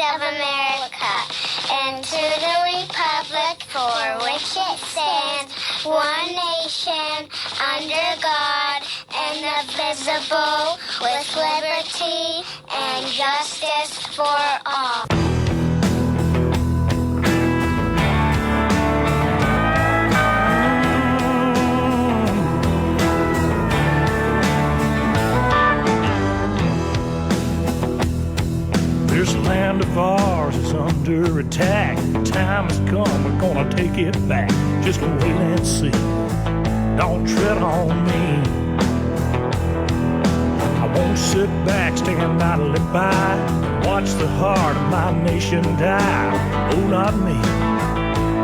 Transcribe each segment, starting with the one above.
of America, and to the republic for which it stands, one nation, under God, indivisible, with liberty and justice for all. This land of ours is under attack. The time has come, we're gonna take it back. Just wait and see. Don't tread on me. I won't sit back, stand idly by, watch the heart of my nation die. Oh, not me.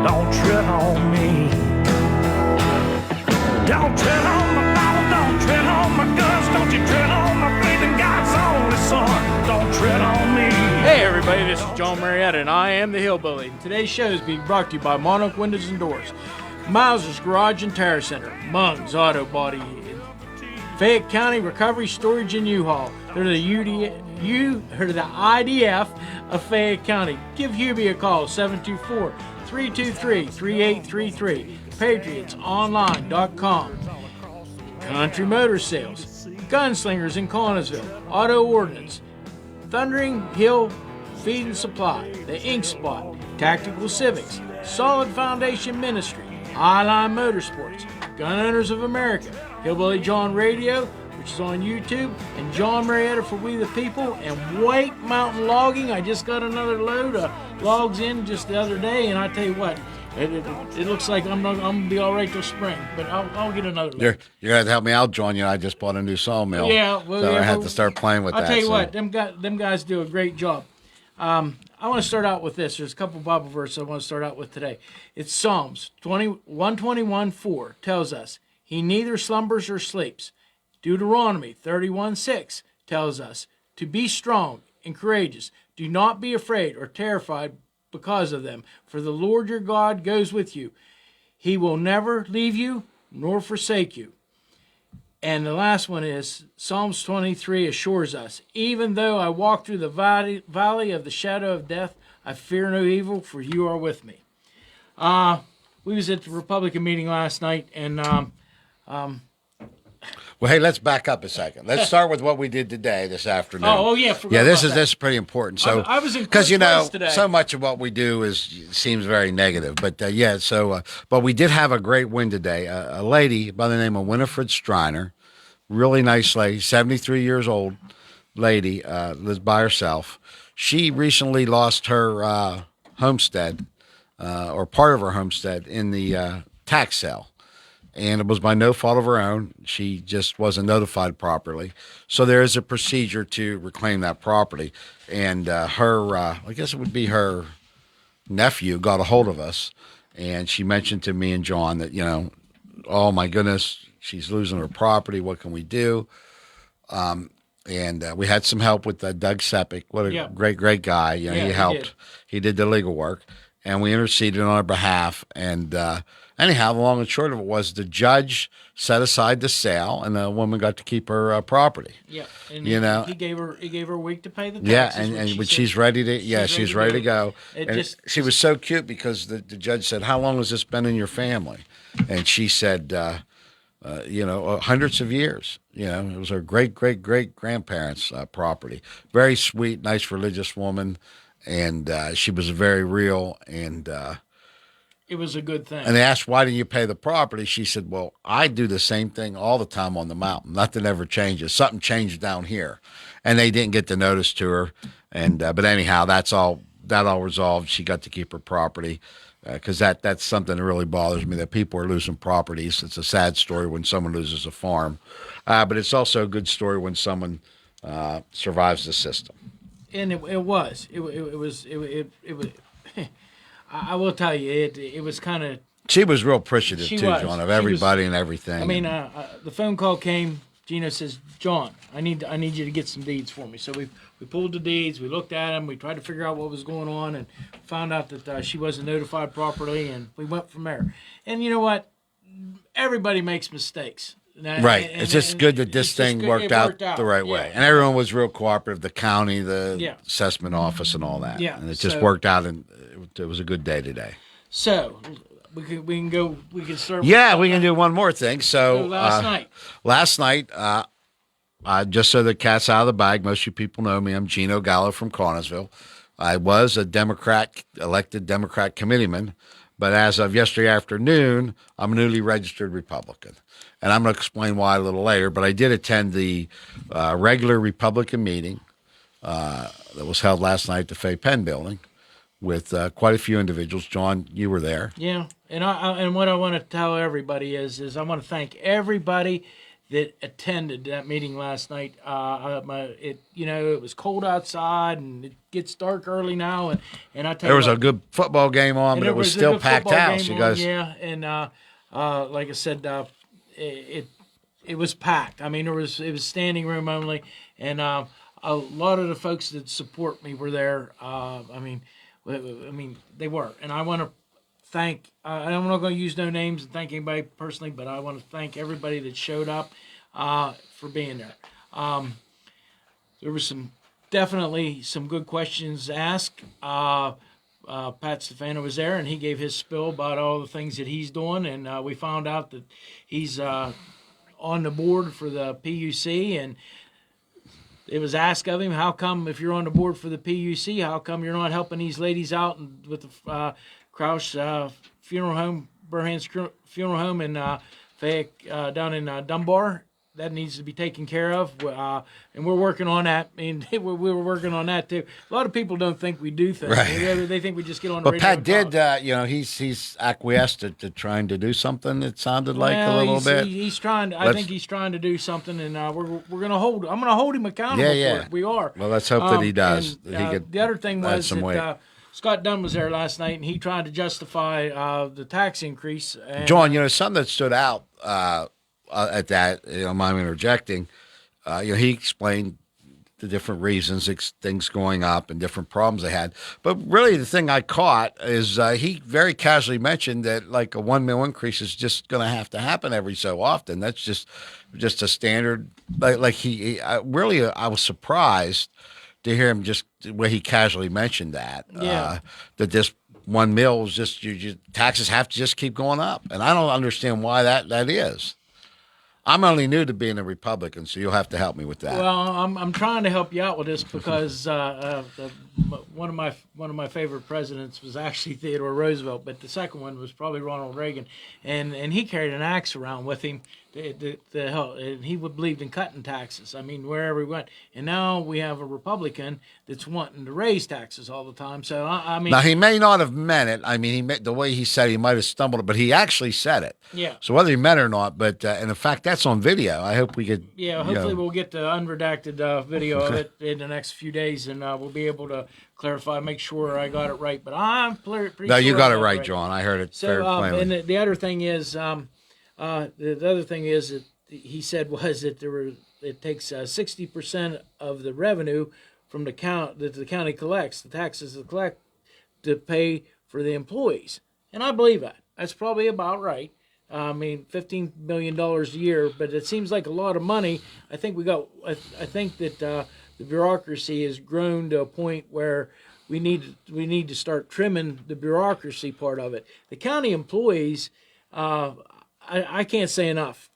Don't tread on me. Don't tread on my Bible, don't tread on my guns, don't you tread on my faith in God's only Son. Don't tread on me. Hey everybody, this is John Marietta and I am the Hillbilly. Today's show is being brought to you by Monarch Windows and Doors, Miles' Garage and Tire Center, Mung's Auto Body, Fayette County Recovery Storage and U-Haul. They're the IDF of Fayette County. Give Hubie a call, 724-323-3833. PatriotsOnline.com. Country Motor Sales, Gunslingers in Connersville, Auto Ordnance, Thundering Hill Feed and Supply, The Ink Spot, Tactical Civics, Solid Foundation Ministry, Highline Motorsports, Gun Owners of America, Hillbilly Jon Radio, which is on YouTube, and John Marietta for We the People, and White Mountain Logging. I just got another load of logs in just the other day, and I tell you what, it looks like I'm gonna be all right till spring, but I'll get another load. You're gonna have to help me out, John. You know, I just bought a new sawmill. Yeah, well, so yeah, I had to start playing with that. I'll tell you what, them guys do a great job. I want to start out with this. There's a couple Bible verses I want to start out with today. It's Psalms 121:4 tells us, He neither slumbers or sleeps. Deuteronomy 31:6 tells us to be strong and courageous. Do not be afraid or terrified because of them, for the Lord your God goes with you. He will never leave you nor forsake you. And the last one is Psalms 23 assures us, even though I walk through the valley of the shadow of death, I fear no evil, for you are with me. We was at the Republican meeting last night, and well, hey, let's back up a second. Let's start with what we did today, this afternoon. Yeah. This is pretty important. So I was in because today. so much of what we do seems very negative, but but we did have a great win today. A lady by the name of Winifred Striner, really nice lady, 73 years old lady, lives by herself. She recently lost her homestead, or part of her homestead, in the tax sale. And it was by no fault of her own. She just wasn't notified properly. So there is a procedure to reclaim that property. And her, I guess it would be her nephew, got a hold of us. And she mentioned to me and John that, oh my goodness, she's losing her property. What can we do? And we had some help with Doug Sepik. What a great guy. He helped. He did the legal work. And we interceded on her behalf. And anyhow, the long and short of it was the judge set aside the sale, and the woman got to keep her property. Yeah, and he gave her a week to pay the taxes. Yeah, and when she's ready to, she's ready to go. She was so cute because the judge said, "How long has this been in your family?" And she said, hundreds of years. It was her great grandparents' property. Very sweet, nice religious woman, and she was very real and. It was a good thing. And they asked, why didn't you pay the property? She said, well, I do the same thing all the time on the mountain. Nothing ever changes. Something changed down here. And they didn't get the notice to her. And but anyhow, that all resolved. She got to keep her property because that's something that really bothers me, that people are losing properties. It's a sad story when someone loses a farm. But it's also a good story when someone survives the system. And it was. I will tell you, it was kind of. She was real appreciative too, John, of everybody and everything. I mean, the phone call came. Gino says, "John, I need you to get some deeds for me." So we pulled the deeds, we looked at them, we tried to figure out what was going on, and found out that she wasn't notified properly, and we went from there. And you know what? Everybody makes mistakes. Right. It's just good that this thing worked out the right way. And everyone was real cooperative, the county, the assessment office, and all that. Yeah. And it just worked out, and it was a good day today. So we can start. Yeah, we can do one more thing. So last night, just so the cat's out of the bag, most of you people know me. I'm Gino Gallo from Connellsville. I was a elected Democrat committeeman, but as of yesterday afternoon, I'm a newly registered Republican. And I'm going to explain why a little later, but I did attend the regular Republican meeting that was held last night at the Fayette building with quite a few individuals. John, you were there. Yeah, and what I want to tell everybody is I want to thank everybody that attended that meeting last night. It was cold outside and it gets dark early now, and I tell there was a good football game on, but it was still packed house. You guys, like I said, it was packed. I mean, it was standing room only, and a lot of the folks that support me were there. They were, and I want to thank. I'm not going to use no names and thank anybody personally, but I want to thank everybody that showed up for being there. There was definitely some good questions asked. Pat Stefano was there, and he gave his spill about all the things that he's doing, and we found out that he's on the board for the PUC, and it was asked of him, how come if you're on the board for the PUC, how come you're not helping these ladies out with the Krauss funeral home, Burhan's funeral home in Fayette, down in Dunbar? That needs to be taken care of, and we're working on that. I mean, we were working on that too. A lot of people don't think we do things. Right. They think we just get on the radio. But Pat did, he's acquiesced to trying to do something. It sounded like a little bit. He's trying. I think he's trying to do something, and we're gonna hold. I'm gonna hold him accountable for it. We are. Well, let's hope that he does. The other thing was that Scott Dunn was there last night, and he tried to justify the tax increase. And, John, something that stood out. At that, I'm interjecting. He explained the different reasons things going up and different problems they had. But really, the thing I caught is he very casually mentioned that like a $1 million increase is just going to happen every so often. That's just a standard. I was surprised to hear him just where he casually mentioned that. That this $1 million is just taxes have to just keep going up, and I don't understand why that is. I'm only new to being a Republican, so you'll have to help me with that. Well, I'm trying to help you out with this because one of my favorite presidents was actually Theodore Roosevelt, but the second one was probably Ronald Reagan, and he carried an axe around with him. And he believed in cutting taxes. I mean, wherever he went. And now we have a Republican that's wanting to raise taxes all the time. So I mean, now he may not have meant it. I mean, the way he said it, he might have stumbled, but he actually said it. Yeah. So whether he meant it or not, but and in fact, that's on video. I hope we could. Yeah. Hopefully, we'll get the unredacted video of it in the next few days, and we'll be able to clarify, make sure I got it right. But I'm pretty sure. No, you got it right, John. I heard it very plainly. And the other thing is. The other thing is that he said was that it takes 60% of the revenue from the county collects, the taxes that collect, to pay for the employees, and I believe that. That's probably about right. I mean, $15 million a year, but it seems like a lot of money. I think that the bureaucracy has grown to a point where we need to start trimming the bureaucracy part of it. The county employees. I can't say enough.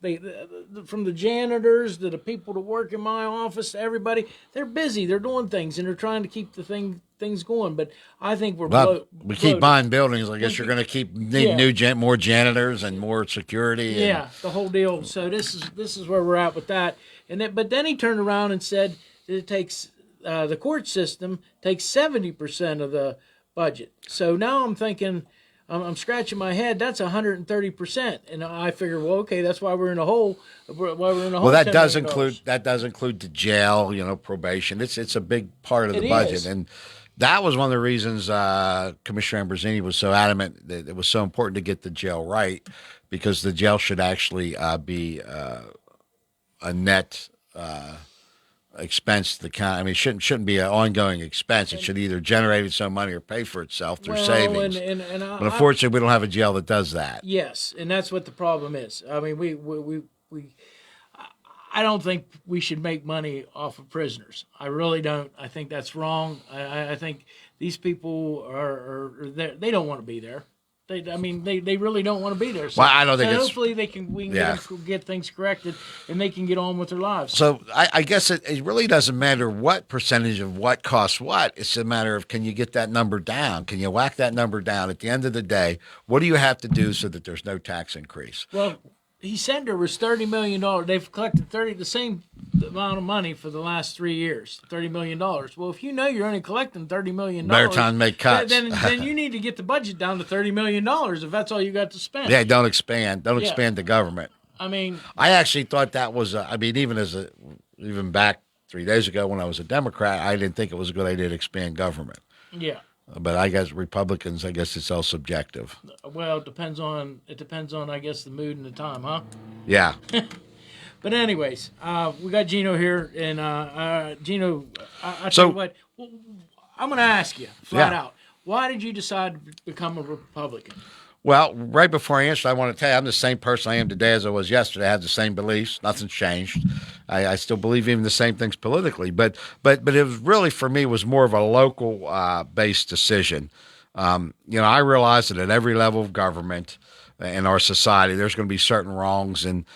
From the janitors to the people that work in my office, to everybody, they're busy. They're doing things, and they're trying to keep the things going. But I think we keep buying buildings. I guess you're going to keep need more janitors and more security. Yeah, the whole deal. So this is where we're at with that. But then he turned around and said that it takes the court system takes 70% of the budget. So now I'm thinking. I'm scratching my head. That's 130%, and I figure, well, okay, that's why we're in a hole. Well, that does include the jail, probation. It's a big part of the budget, and that was one of the reasons Commissioner Ambrosini was so adamant that it was so important to get the jail right, because the jail should actually be a net. Expense to the county. I mean, it shouldn't be an ongoing expense. It should either generate its own money or pay for itself through savings. But unfortunately, we don't have a jail that does that. Yes, and that's what the problem is. I mean, we I don't think we should make money off of prisoners. I really don't. I think that's wrong. I think these people are they don't want to be there. They really don't want to be there. So, Well, I don't think hopefully we can get things corrected and they can get on with their lives. So I guess it really doesn't matter what percentage of what costs what. It's a matter of, can you get that number down? Can you whack that number down? At the end of the day, what do you have to do so that there's no tax increase? Well, he said there was $30 million. They've collected the same amount of money for the last 3 years, $30 million. Well, if you know you're only collecting $30 million, better time to make cuts. Then you need to get the budget down to $30 million if that's all you got to spend. Yeah, don't expand. Don't expand the government. I mean, I actually thought that was, even back 3 days ago when I was a Democrat, I didn't think it was a good idea to expand government. Yeah. But I guess Republicans, it's all subjective. Well, it depends on I guess the mood and the time, huh? Yeah. But anyways, we got Gino here, and Gino, I tell you what, I'm going to ask you flat out, why did you decide to become a Republican? Well, right before I answer, I want to tell you I'm the same person I am today as I was yesterday. I have the same beliefs. Nothing's changed. I still believe even the same things politically. But it was really, for me, was more of a local based decision. I realize that at every level of government in our society, there's going to be certain wrongs and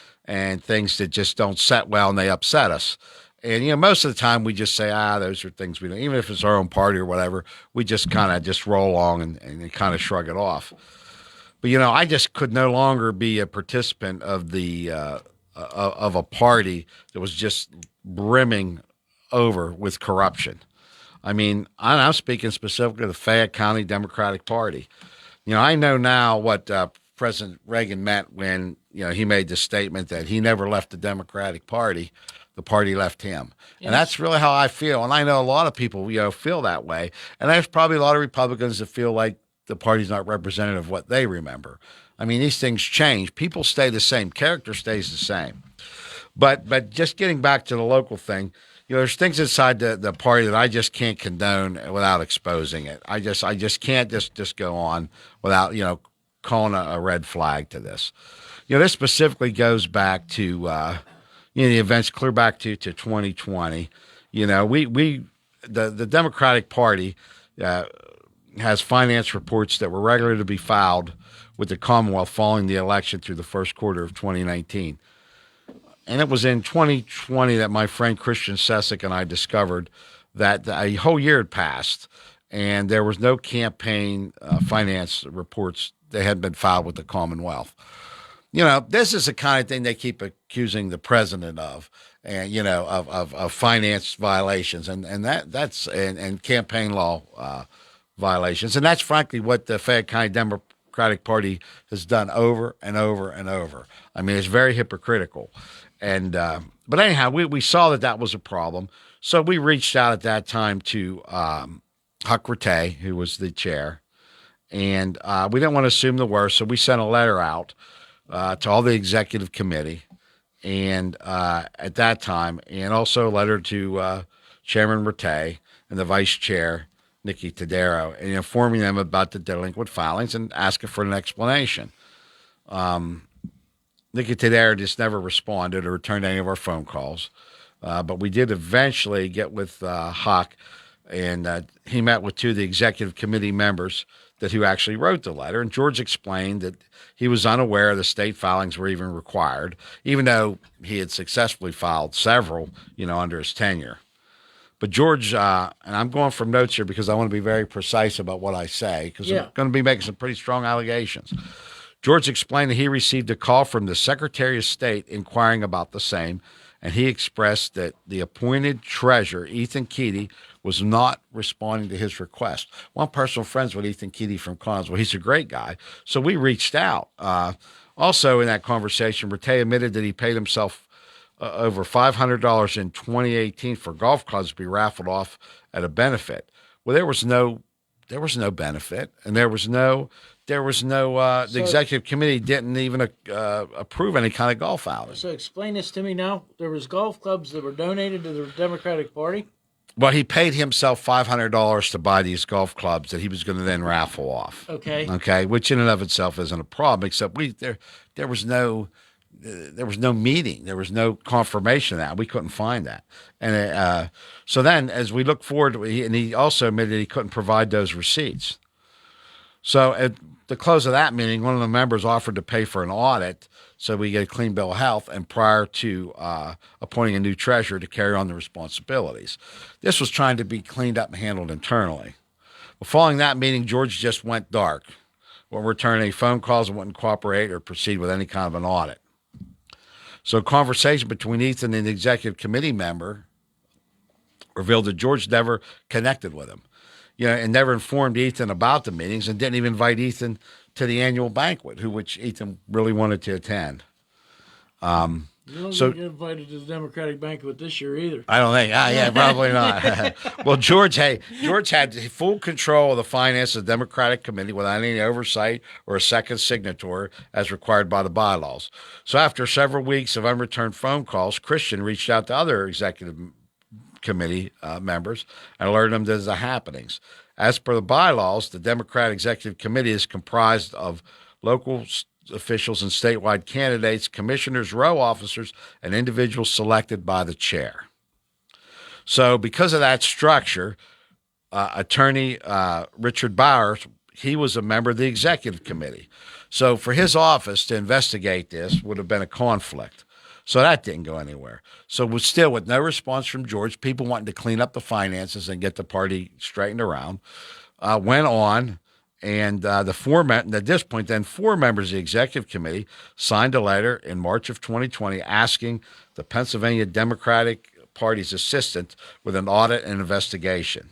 things that just don't set well and they upset us. And, most of the time we just say, those are things we don't, even if it's our own party or whatever, we just kind of just roll along and kind of shrug it off. But, I just could no longer be a participant of the of a party that was just brimming over with corruption. I mean, I'm speaking specifically of the Fayette County Democratic Party. I know now what President Reagan meant when, he made the statement that he never left the Democratic Party. The party left him. Yes. And that's really how I feel. And I know a lot of people, feel that way. And there's probably a lot of Republicans that feel like the party's not representative of what they remember. I mean, these things change. People stay the same. Character stays the same. But just getting back to the local thing, there's things inside the party that I just can't condone without exposing it. I just can't just go on without, calling a red flag to this. This specifically goes back to, the events clear back to 2020. The Democratic Party, has finance reports that were regular to be filed with the Commonwealth following the election through the first quarter of 2019. And it was in 2020 that my friend Christian Sessick and I discovered that a whole year had passed and there was no campaign finance reports that had been filed with the Commonwealth. This is the kind of thing they keep accusing the president of, and of finance violations and that's campaign law violations. And that's frankly what the Fayette County Democratic Party has done over and over and over. I mean, it's very hypocritical. And but anyhow, we saw that was a problem. So we reached out at that time to Huck Rattay, who was the chair. And we didn't want to assume the worst, so we sent a letter out to all the executive committee and at that time, and also a letter to Chairman Rattay and the vice chair, Nikki Tadero, and informing them about the delinquent filings and asking for an explanation. Nikki Tadero just never responded or returned any of our phone calls. But we did eventually get with Huck, and he met with two of the executive committee members who actually wrote the letter. And George explained that he was unaware the state filings were even required, even though he had successfully filed several, under his tenure. But George, and I'm going from notes here because I want to be very precise about what I say, because I'm going to be making some pretty strong allegations. George explained that he received a call from the Secretary of State inquiring about the same, and he expressed that the appointed treasurer, Ethan Keaty, was not responding to his request. One personal friends with Ethan Keaty from Collinsville. He's a great guy. So we reached out. Also in that conversation, Rattay admitted that he paid himself over $500 in 2018 for golf clubs to be raffled off at a benefit. Well, there was no benefit, and the executive committee didn't even approve any kind of golf outing. So explain this to me now. There was golf clubs that were donated to the Democratic Party? Well, he paid himself $500 to buy these golf clubs that he was going to then raffle off. Okay. Okay, which in and of itself isn't a problem, except there was no there was no meeting. There was no confirmation of that. We couldn't find that. And so then, as we look forward, and he also admitted he couldn't provide those receipts. So at the close of that meeting, one of the members offered to pay for an audit so we get a clean bill of health, and prior to appointing a new treasurer to carry on the responsibilities. This was trying to be cleaned up and handled internally. Well, following that meeting, George just went dark. Wouldn't return any phone calls and wouldn't cooperate or proceed with any kind of an audit. So a conversation between Ethan and the executive committee member revealed that George never connected with him, and never informed Ethan about the meetings, and didn't even invite Ethan to the annual banquet, which Ethan really wanted to attend. You don't get invited to the Democratic banquet this year either. I don't think. Yeah, probably not. Well, George had full control of the finance of the Democratic Committee without any oversight or a second signature as required by the bylaws. So after several weeks of unreturned phone calls, Christian reached out to other executive committee members and alerted them to the happenings. As per the bylaws, the Democratic Executive Committee is comprised of local officials and statewide candidates, commissioners, row officers, and individuals selected by the chair. So because of that structure, Attorney Richard Bowers, he was a member of the Executive Committee. So for his office to investigate this would have been a conflict. So that didn't go anywhere. So with no response from George, people wanting to clean up the finances and get the party straightened around, went on. And at this point, then 4 members of the executive committee signed a letter in March of 2020 asking the Pennsylvania Democratic Party's assistance with an audit and investigation.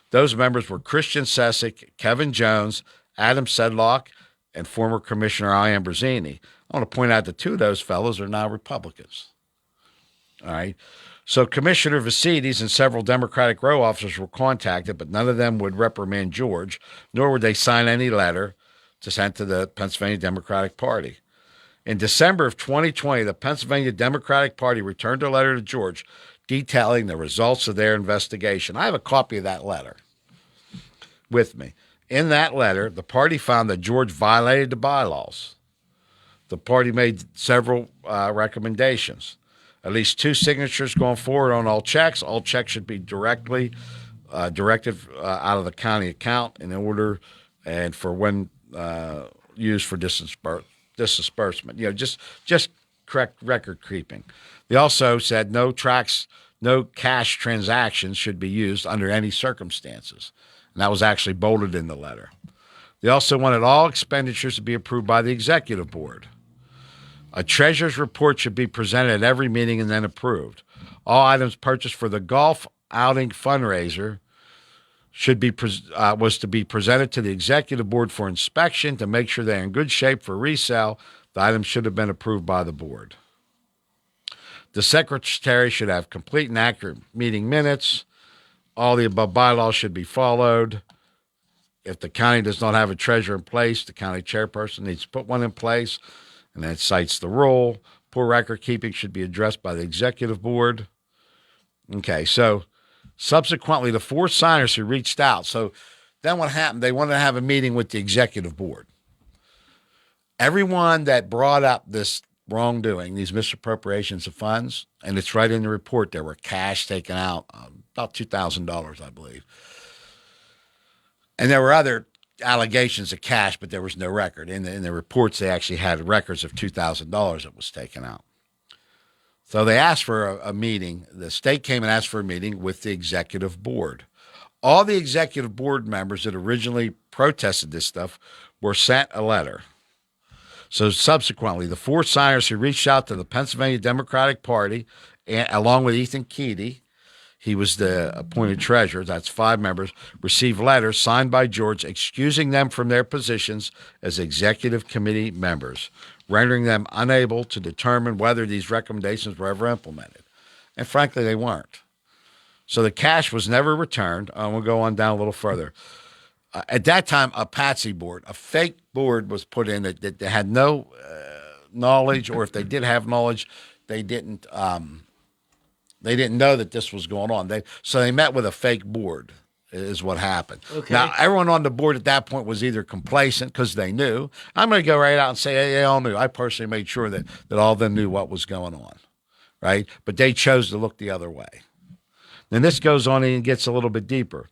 Those members were Christian Sessick, Kevin Jones, Adam Sedlock, and former Commissioner Al Ambrosini. I want to point out that 2 of those fellows are now Republicans. All right. So Commissioner Vasides and several Democratic row officers were contacted, but none of them would reprimand George, nor would they sign any letter to send to the Pennsylvania Democratic Party. In December of 2020, the Pennsylvania Democratic Party returned a letter to George detailing the results of their investigation. I have a copy of that letter with me. In that letter, the party found that George violated the bylaws. The party made several recommendations. At least 2 signatures going forward on all checks. All checks should be directed out of the county account in order and for when used for disbursement. Just correct record keeping. They also said no cash transactions should be used under any circumstances. And that was actually bolded in the letter. They also wanted all expenditures to be approved by the executive board. A treasurer's report should be presented at every meeting and then approved. All items purchased for the golf outing fundraiser was to be presented to the executive board for inspection to make sure they're in good shape for resale. The items should have been approved by the board. The secretary should have complete and accurate meeting minutes. All the above bylaws should be followed. If the county does not have a treasurer in place, the county chairperson needs to put one in place. And that cites the rule. Poor record keeping should be addressed by the executive board. Okay, so subsequently, the 4 signers who reached out. So then what happened? They wanted to have a meeting with the executive board. Everyone that brought up this wrongdoing, these misappropriations of funds, and it's right in the report, there were cash taken out, about $2,000, I believe. And there were other allegations of cash, but there was no record. In the reports, they actually had records of $2,000 that was taken out. So they asked for a meeting. The state came and asked for a meeting with the executive board. All the executive board members that originally protested this stuff were sent a letter. So subsequently, the 4 signers who reached out to the Pennsylvania Democratic Party, along with Ethan Keedy, he was the appointed treasurer, that's 5 members, received letters signed by George excusing them from their positions as executive committee members, rendering them unable to determine whether these recommendations were ever implemented. And frankly, they weren't. So the cash was never returned. We'll go on down a little further. At that time, a patsy board, a fake board was put in that had no knowledge, or if they did have knowledge, they didn't know that this was going on. So they met with a fake board, is what happened. Okay. Now, everyone on the board at that point was either complacent because they knew. I'm going to go right out and say they all knew. I personally made sure that all of them knew what was going on, right? But they chose to look the other way. Then this goes on and gets a little bit deeper.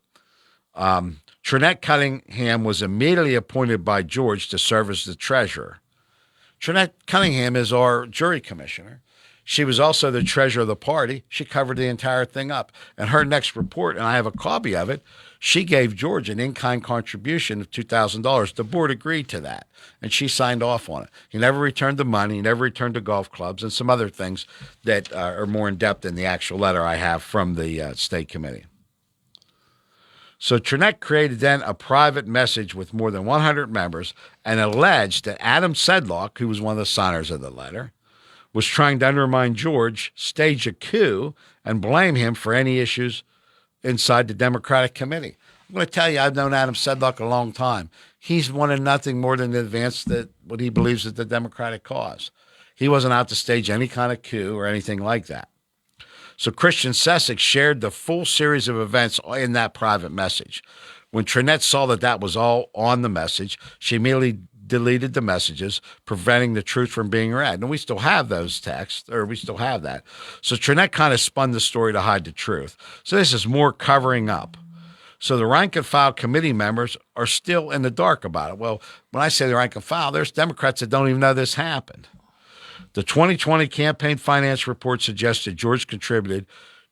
Trinette Cunningham was immediately appointed by George to serve as the treasurer. Trinette Cunningham is our jury commissioner. She was also the treasurer of the party. She covered the entire thing up. And her next report, and I have a copy of it, she gave George an in-kind contribution of $2,000. The board agreed to that, and she signed off on it. He never returned the money. He never returned the golf clubs and some other things that are more in-depth in the actual letter I have from the state committee. So Trinette created then a private message with more than 100 members and alleged that Adam Sedlock, who was one of the signers of the letter, was trying to undermine George, stage a coup, and blame him for any issues inside the Democratic committee. I'm going to tell you, I've known Adam Sedlock a long time. He's wanted nothing more than to advance what he believes is the Democratic cause. He wasn't out to stage any kind of coup or anything like that. So Christian Sesek shared the full series of events in that private message. When Trinette saw that was all on the message, she immediately deleted the messages, preventing the truth from being read. And we still have those texts, or we still have that. So Trinette kind of spun the story to hide the truth. So this is more covering up. So the rank and file committee members are still in the dark about it. Well, when I say the rank and file, there's Democrats that don't even know this happened. The 2020 campaign finance report suggested George contributed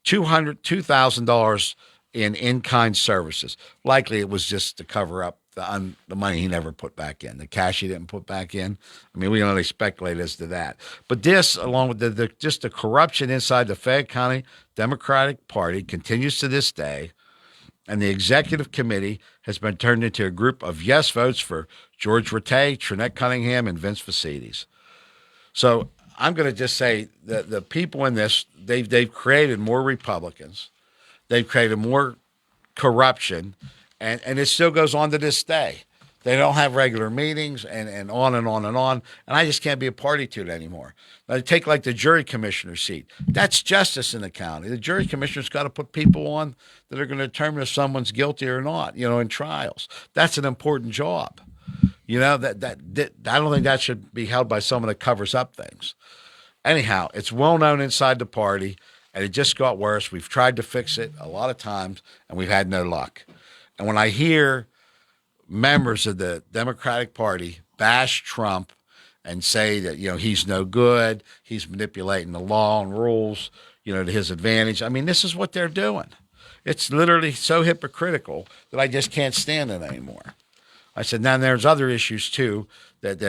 $2,000 in in-kind services. Likely it was just to cover up the money he never put back in, the cash he didn't put back in. I mean, we can only speculate as to that. But this, along with the corruption inside the Fayette County Democratic Party, continues to this day, and the executive committee has been turned into a group of yes votes for George Rattay, Trinette Cunningham, and Vince Facilities. So I'm going to just say that the people in this, they've created more Republicans. They've created more corruption, and it still goes on to this day. They don't have regular meetings and on and on and on, and I just can't be a party to it anymore. Now, take like the jury commissioner seat. That's justice in the county. The jury commissioner's got to put people on that are going to determine if someone's guilty or not, in trials. That's an important job. That I don't think that should be held by someone that covers up things. Anyhow, it's well known inside the party, and it just got worse. We've tried to fix it a lot of times, and we've had no luck. And when I hear members of the Democratic Party bash Trump and say that, he's no good, he's manipulating the law and rules, to his advantage, I mean, this is what they're doing. It's literally so hypocritical that I just can't stand it anymore. I said, now there's other issues too that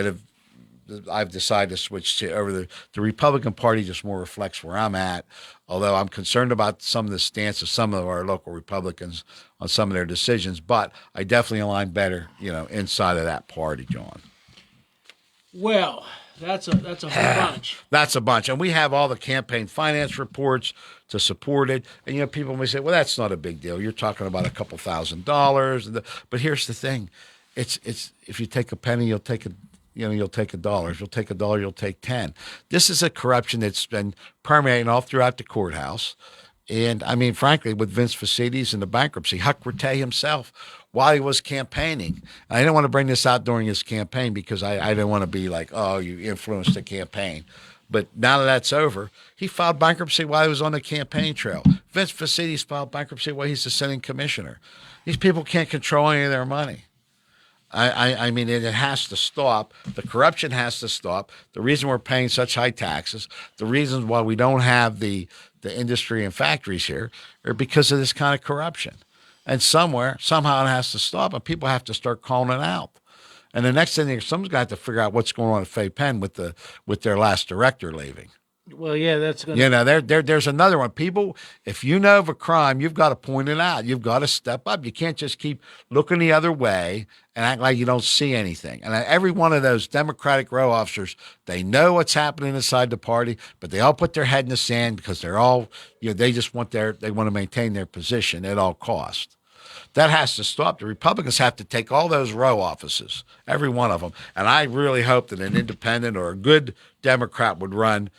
I've decided to switch to over the Republican Party. Just more reflects where I'm at. Although I'm concerned about some of the stance of some of our local Republicans on some of their decisions, but I definitely align better, inside of that party, John. Well, that's a whole bunch. That's a bunch, and we have all the campaign finance reports to support it. And people may say, well, that's not a big deal. You're talking about a couple $1,000s, but here's the thing. It's if you take a penny, you'll take you'll take $1. If you'll take $1, you'll take 10. This is a corruption that's been permeating all throughout the courthouse. And I mean, frankly, with Vince Facilities and the bankruptcy, Huck Rattay himself, while he was campaigning, I didn't want to bring this out during his campaign because I didn't want to be like, oh, you influenced the campaign. But now that that's over, he filed bankruptcy while he was on the campaign trail. Vince Facilities filed bankruptcy while he's the sitting commissioner. These people can't control any of their money. I mean, it has to stop. The corruption has to stop. The reason we're paying such high taxes, the reasons why we don't have the industry and factories here are because of this kind of corruption. And somehow it has to stop, and people have to start calling it out. And the next thing, someone's got to figure out what's going on at Fayette Penn with their last director leaving. Well, yeah, that's going to... There's another one. People, if you know of a crime, you've got to point it out. You've got to step up. You can't just keep looking the other way and act like you don't see anything. And every one of those Democratic row officers, they know what's happening inside the party, but they all put their head in the sand because they're all, they just want they want to maintain their position at all costs. That has to stop. The Republicans have to take all those row offices, every one of them. And I really hope that an independent or a good Democrat would run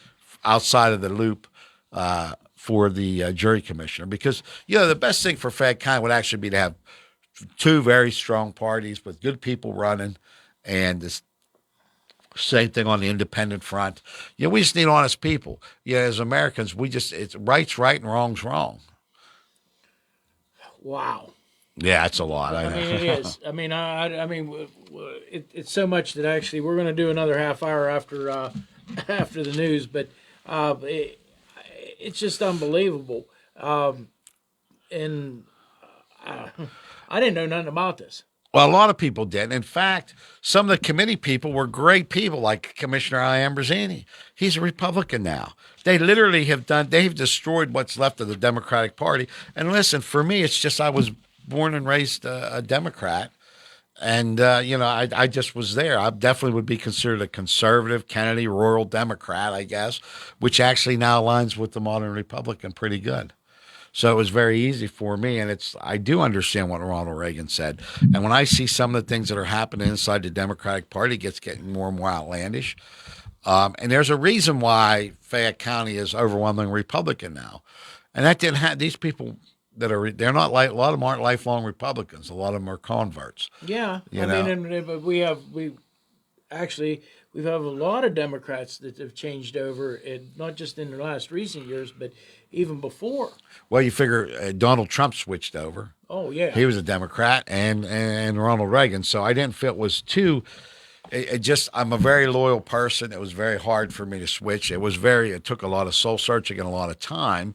outside of the loop for the jury commissioner, because the best thing for Fayette County would actually be to have two very strong parties with good people running, and this same thing on the independent front. We just need honest people. As Americans, it's right's right and wrong's wrong. Wow. Yeah, it's a lot. I know. mean, it is. I mean, it's so much that actually we're going to do another half hour after after the news, but it's just unbelievable. And I didn't know nothing about this. Well, a lot of people didn't. In fact, some of the committee people were great people, like Commissioner Ambrosini. He's a Republican now. They literally they've destroyed what's left of the Democratic Party. And listen, for me, it's just I was born and raised a Democrat. And, I just was there. I definitely would be considered a conservative, Kennedy, rural Democrat, I guess, which actually now aligns with the modern Republican pretty good. So it was very easy for me, and I do understand what Ronald Reagan said. And when I see some of the things that are happening inside the Democratic Party, it gets getting more and more outlandish. And there's a reason why Fayette County is overwhelmingly Republican now. And that didn't have these people they're not like, a lot of them aren't lifelong Republicans. A lot of them are converts. Yeah. But we have a lot of Democrats that have changed over, and not just in the last recent years, but even before. Well, you figure Donald Trump switched over. Oh, yeah. He was a Democrat, and Ronald Reagan. So I didn't feel it was too. I'm a very loyal person. It was very hard for me to switch. It took a lot of soul searching and a lot of time,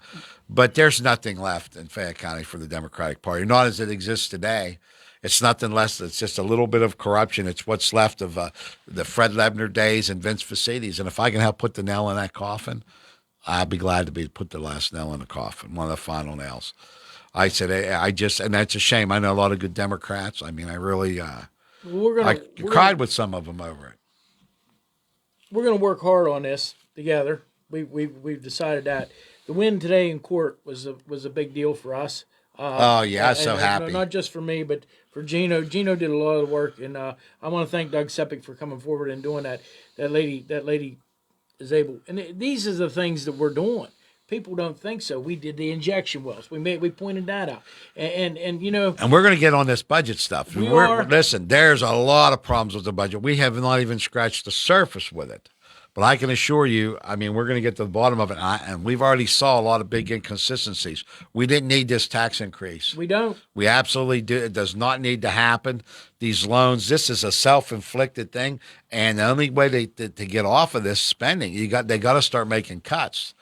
but there's nothing left in Fayette County for the Democratic Party, not as it exists today. It's nothing less. It's just a little bit of corruption. It's what's left of the Fred Lebner days and Vince Facilities. And if I can help put the nail in that coffin, I'd be glad to put the last nail in the coffin, one of the final nails. I said, and that's a shame. I know a lot of good Democrats. I mean, I really, I cried with some of them over it. We're going to work hard on this together. We've decided that the win today in court was a big deal for us. I'm so happy. Not just for me, but for Gino. Gino did a lot of the work, and I want to thank Doug Sepik for coming forward and doing that. That lady is able, and these are the things that we're doing. People don't think so. We did the injection wells. We pointed that out, and we're going to get on this budget stuff. Listen, there's a lot of problems with the budget. We have not even scratched the surface with it. But I can assure you, I mean, we're going to get to the bottom of it, and we've already saw a lot of big inconsistencies. We didn't need this tax increase. We don't. We absolutely do. It does not need to happen. These loans, this is a self-inflicted thing, and the only way to get off of this spending, they got to start making cuts.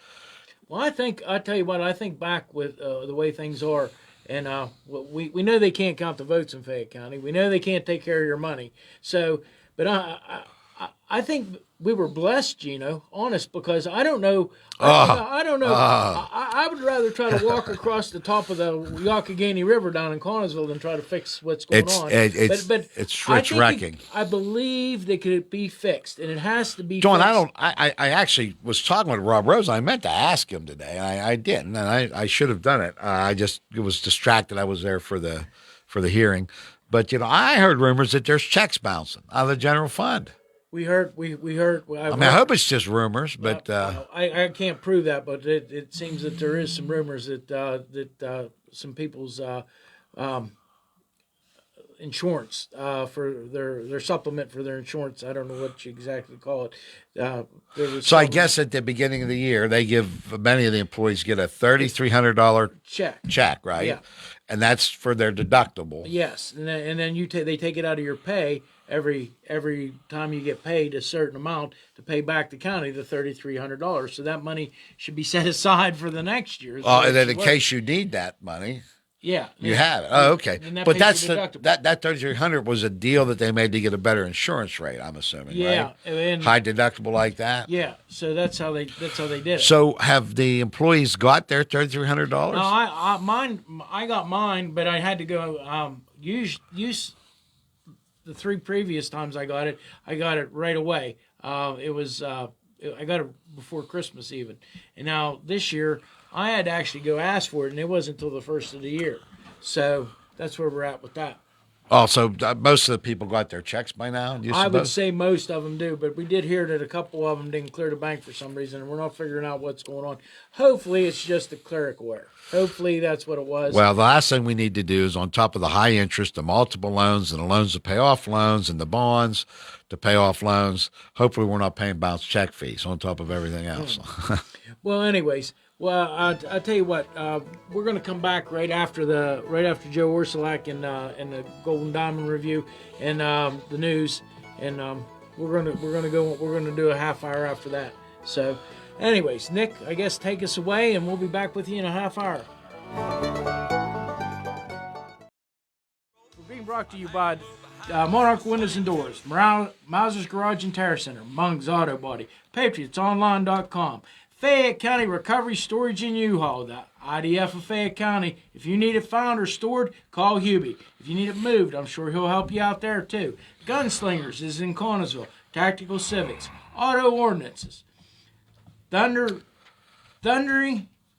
Well, I tell you what, I think back with the way things are, and we know they can't count the votes in Fayette County. We know they can't take care of your money. So, but I think we were blessed, Gino, honest, because I don't know. I don't know. I would rather try to walk across the top of the Youghiogheny River down in Connellsville than try to fix what's going on. It's wrecking. I believe that could be fixed, and it has to be John, fixed. I actually was talking with Rob Rose. I meant to ask him today, and I didn't, and I should have done it. I just was distracted. I was there for the hearing. But, I heard rumors that there's checks bouncing out of the general fund. We heard. I hope it's just rumors, but I can't prove that. But it seems that there is some rumors that some people's insurance for their supplement for their insurance. I don't know what you exactly call it. So I guess at the beginning of the year, they give many of the employees get a $3,300 check, right? Yeah, and that's for their deductible. Yes, and then they take it out of your pay. Every time you get paid a certain amount to pay back the county the $3,300, so that money should be set aside for the next year. And then in case you need that money, you have it. Oh, okay. But that's that $3,300 was a deal that they made to get a better insurance rate. I'm assuming. Yeah, right? And high deductible like that. Yeah, so that's how they did it. So have the employees got their $3,300? No, I got mine, but I had to go use. The 3 previous times I got it right away. I got it before Christmas even. And now this year, I had to actually go ask for it, and it wasn't until the first of the year. So that's where we're at with that. Also, most of the people got their checks by now. I would say most of them do, but we did hear that a couple of them didn't clear the bank for some reason, and we're not figuring out what's going on. Hopefully, it's just a clerical error. Hopefully, that's what it was. Well, the last thing we need to do is, on top of the high interest, the multiple loans, and the loans to pay off loans, and the bonds to pay off loans, hopefully we're not paying bounce check fees on top of everything else. Well, anyways, I tell you what, we're going to come back right after Joe Orsulak and the Golden Diamond review and the news, and we're gonna do a half hour after that. So, anyways, Nick, I guess take us away, and we'll be back with you in a half hour. We're being brought to you by Monarch Windows and Doors, Mauser's Garage and Tire Center, Mung's Auto Body, PatriotsOnline.com, Fayette County Recovery Storage and U-Haul, the IDF of Fayette County. If you need it found or stored, call Hubie. If you need it moved, I'm sure he'll help you out there too. Gunslingers is in Connellsville, Tactical Civics, Auto Ordinances, Thundering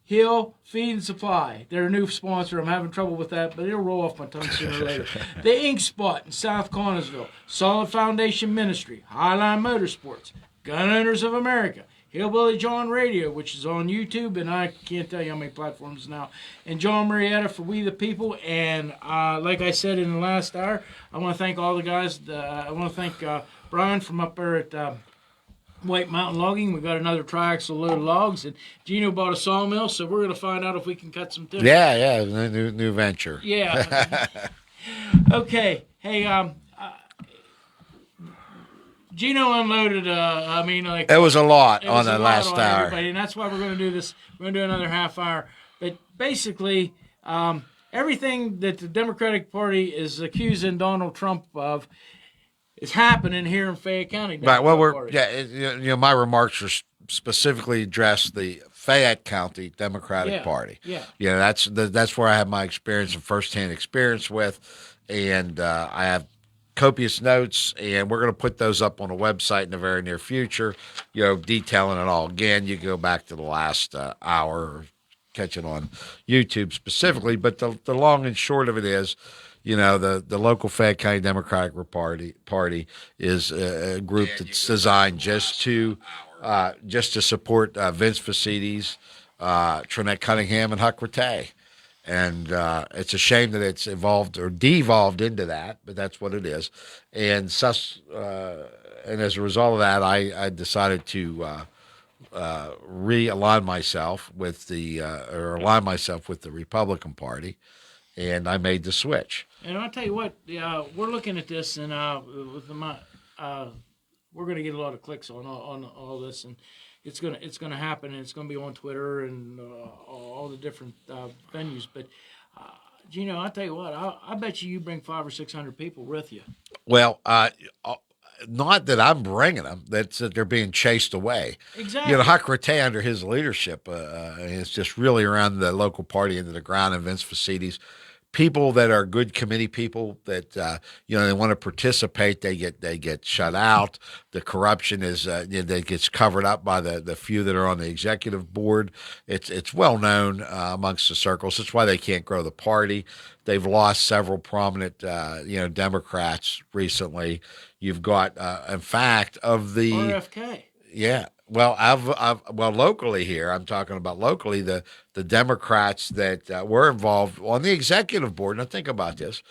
Hill Feed and Supply. They're a new sponsor. I'm having trouble with that, but it'll roll off my tongue sooner or later. The Ink Spot in South Connellsville, Solid Foundation Ministry, Highline Motorsports, Gun Owners of America, Hillbilly Jon Radio, which is on YouTube, and I can't tell you how many platforms now, and John Marietta for We the People. And like I said in the last hour, I want to thank all the guys. I want to thank Brian from up there at White Mountain Logging. We got another triaxle load of logs, and Gino bought a sawmill, so we're going to find out if we can cut some timber. Yeah, new venture. Yeah. Okay. Hey, Gino unloaded. It was a lot on the last hour, and that's why we're going to do this. We're going to do another half hour. But basically, everything that the Democratic Party is accusing Donald Trump of is happening here in Fayette County. Right. Well, my remarks are specifically addressed the Fayette County Democratic Party. Yeah. That's where I have my experience and firsthand experience with, and I have copious notes, and we're going to put those up on a website in the very near future, detailing it all. Again, you go back to the last hour or catch it on YouTube specifically, but the long and short of it is, the local Fayette County Democratic Party is a group that's designed just to support Vince Facilities, Trinette Cunningham, and Huck Rattay. And it's a shame that it's evolved or devolved into that, but that's what it is. And as a result of that, I decided to align myself with the Republican Party, and I made the switch. And I'll tell you what, we're looking at this, and we're going to get a lot of clicks on all this, and it's gonna happen, and it's gonna be on Twitter and all the different venues. But Gino, I'll tell you what, I bet you bring 500 or 600 people with you. Well, not that I'm bringing them; that's that they're being chased away. Exactly. Huck Rattay under his leadership is just really around the local party into the ground in Vince Facilities. People that are good committee people that they want to participate, they get shut out. The corruption is that gets covered up by the few that are on the executive board. It's well known amongst the circles. That's why they can't grow the party. They've lost several prominent Democrats recently. You've got in fact of the RFK. Yeah. Well, locally here, I'm talking about locally, the Democrats that were involved on the executive board. Now, think about this.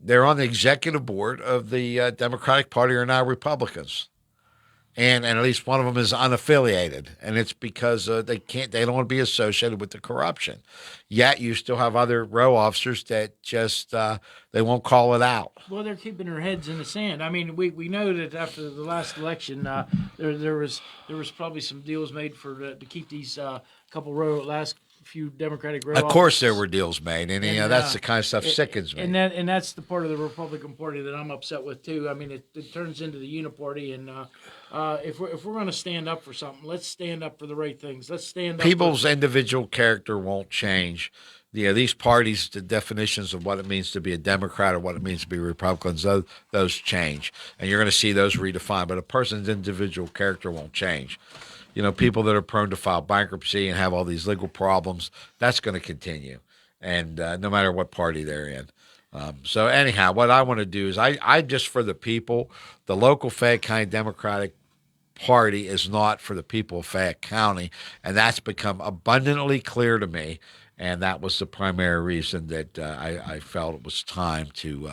They're on the executive board of the Democratic Party are now Republicans. And at least one of them is unaffiliated. And it's because they don't want to be associated with the corruption. Yet you still have other row officers that just, they won't call it out. Well, they're keeping their heads in the sand. I mean, we know that after the last election, there was probably some deals made to keep these last few Democratic row Of course there were deals made, and that's the kind of stuff sickens me. And that's the part of the Republican Party that I'm upset with too. I mean, it turns into the uniparty, and if we're going to stand up for something, let's stand up for the right things. Let's stand up. People's individual character won't change. These parties, the definitions of what it means to be a Democrat or what it means to be Republicans, those change, and you're going to see those redefined. But a person's individual character won't change. People that are prone to file bankruptcy and have all these legal problems, that's going to continue, and no matter what party they're in. So anyhow, what I want to do is I just for the people, the local Fayette County Democratic Party is not for the people of Fayette County, and that's become abundantly clear to me. And that was the primary reason that I felt it was time to,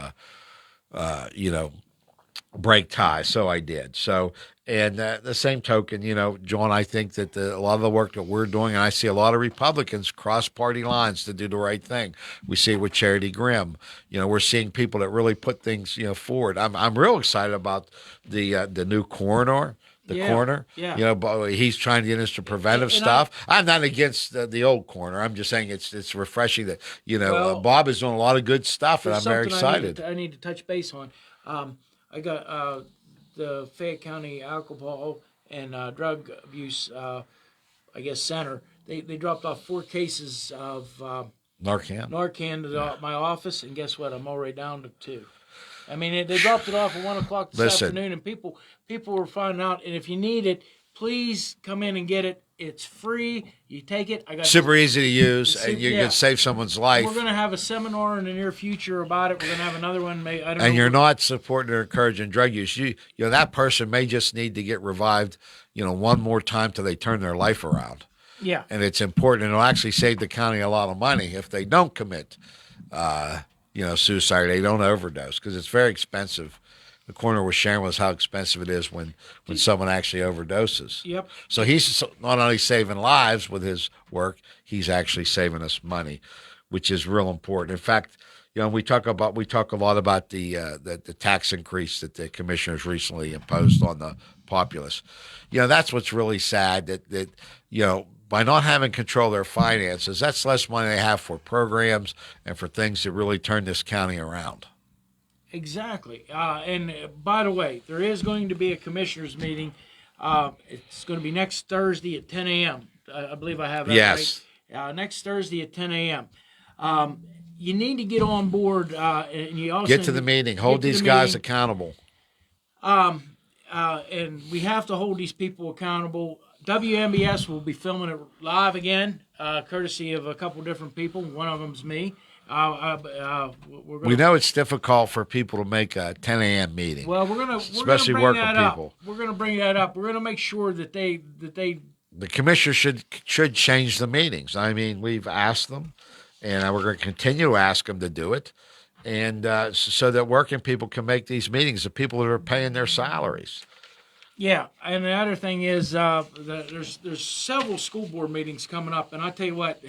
break ties. So I did. So, and the same token, John, I think that a lot of the work that we're doing, and I see a lot of Republicans cross party lines to do the right thing. We see it with Charity Grimm. We're seeing people that really put things, forward. I'm real excited about the new coroner. Coroner, but he's trying to get into preventive stuff. I'm not against the old coroner. I'm just saying it's refreshing that Bob is doing a lot of good stuff, and I'm very excited. I need to touch base on. I got the Fayette County Alcohol and Drug Abuse, Center. They dropped off 4 cases of Narcan to my office, and guess what? I'm already down to 2. I mean, they dropped it off at 1 o'clock this afternoon, and people were finding out. And if you need it, please come in and get it. It's free. You take it. Super easy to use, and you can save someone's life. We're going to have a seminar in the near future about it. We're going to have another one. You're not supporting or encouraging drug use. That person may just need to get revived, one more time till they turn their life around. Yeah. And it's important, and it'll actually save the county a lot of money if they don't commit suicide. They don't overdose because it's very expensive. The coroner was sharing with us how expensive it is when someone actually overdoses. Yep. So he's not only saving lives with his work, he's actually saving us money, which is real important. In fact, we talk a lot about the tax increase that the commissioners recently imposed on the populace. That's what's really sad that by not having control of their finances, that's less money they have for programs and for things that really turn this county around. Exactly. And by the way, there is going to be a commissioners meeting. It's going to be next Thursday at 10 a.m. I believe I have that right. Next Thursday at 10 a.m. You need to get on board, and you also get to the meeting. Hold these guys accountable. And we have to hold these people accountable. WMBS will be filming it live again, courtesy of a couple different people. One of them's me. We know it's difficult for people to make a 10 a.m. meeting. Well, we're gonna especially bring working that up. people. We're gonna bring that up. We're gonna make sure that they. The commissioner should change the meetings. I mean, we've asked them, and we're going to continue to ask them to do it, and so that working people can make these meetings. The people that are paying their salaries. Yeah, and the other thing is there's several school board meetings coming up, and I tell you what.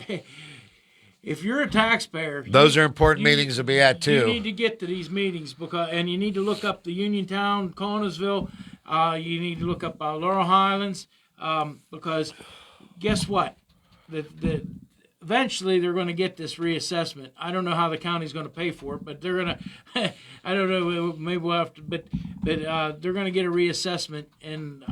If you're a taxpayer, those are important meetings to be at too. You need to get to these meetings and you need to look up the Uniontown, Connersville. You need to look up Laurel Highlands because guess what? Eventually they're going to get this reassessment. I don't know how the county's going to pay for it, but they're going to. I don't know. Maybe we'll have to, but they're going to get a reassessment, and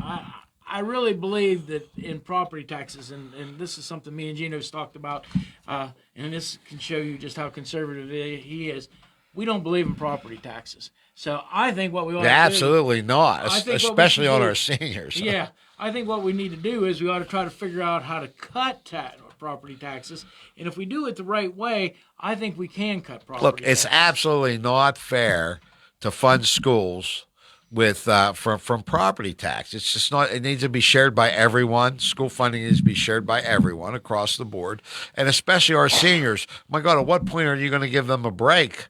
I really believe that in property taxes, and this is something me and Gino's talked about, and this can show you just how conservative he is. We don't believe in property taxes. So I think what we ought to do... Absolutely not, especially on our seniors. Yeah. I think what we need to do is we ought to try to figure out how to cut property taxes. And if we do it the right way, I think we can cut property taxes. Look, it's absolutely not fair to fund schools with from property tax. It's just not. It needs to be shared by everyone. School funding needs to be shared by everyone across the board, and especially our seniors. My God, at what point are you going to give them a break?